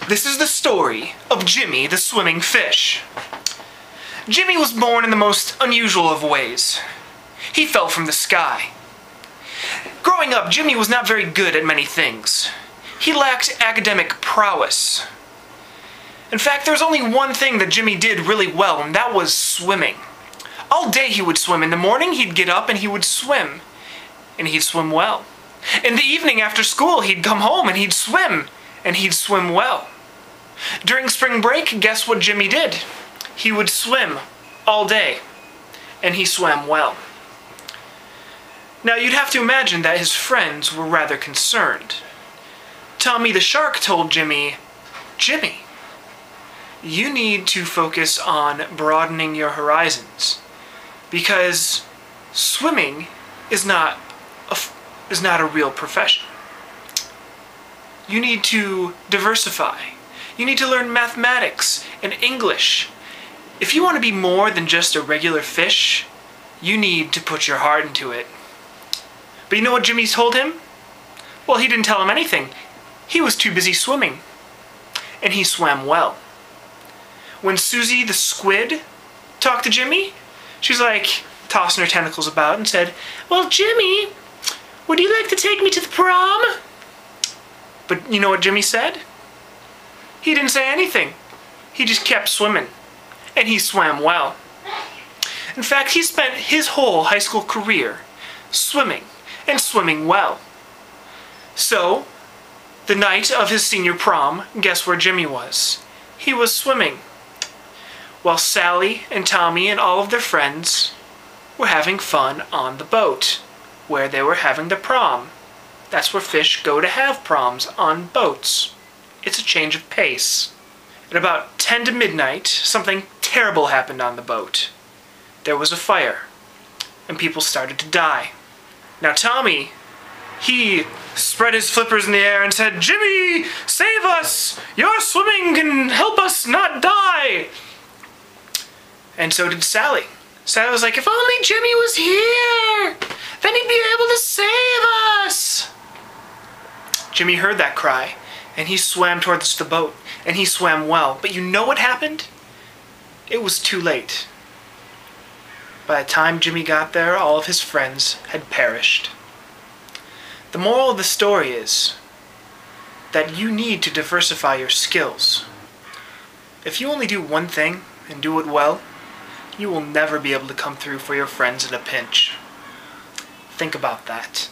This is the story of Jimmy the swimming fish. Jimmy was born in the most unusual of ways. He fell from the sky. Growing up, Jimmy was not very good at many things. He lacked academic prowess. In fact, there was only one thing that Jimmy did really well, and that was swimming. All day he would swim. In the morning, he'd get up and he would swim. And he'd swim well. In the evening after school, he'd come home and he'd swim. And he'd swim well. During spring break, guess what Jimmy did? He would swim all day. And he swam well. Now you'd have to imagine that his friends were rather concerned. Tommy the shark told Jimmy, "Jimmy, you need to focus on broadening your horizons, because swimming is not a real profession. You need to diversify. You need to learn mathematics and English. If you want to be more than just a regular fish, you need to put your heart into it." But you know what Jimmy told him? Well, he didn't tell him anything. He was too busy swimming. And he swam well. When Susie the squid talked to Jimmy, she's like tossing her tentacles about and said, "Well, Jimmy, would you like to take me to the prom?" But you know what Jimmy said? He didn't say anything. He just kept swimming. And he swam well. In fact, he spent his whole high school career swimming and swimming well. So, the night of his senior prom, guess where Jimmy was? He was swimming. While Sally and Tommy and all of their friends were having fun on the boat, where they were having the prom. That's where fish go to have proms, on boats. It's a change of pace. At about 10 to midnight, something terrible happened on the boat. There was a fire, and people started to die. Now Tommy, he spread his flippers in the air and said, "Jimmy, save us! Your swimming can help us not die!" And so did Sally. Sally was like, "If only Jimmy was here! Then he'd be able to save us!" Jimmy heard that cry, and he swam towards the boat, and he swam well. But you know what happened? It was too late. By the time Jimmy got there, all of his friends had perished. The moral of the story is that you need to diversify your skills. If you only do one thing and do it well, you will never be able to come through for your friends in a pinch. Think about that.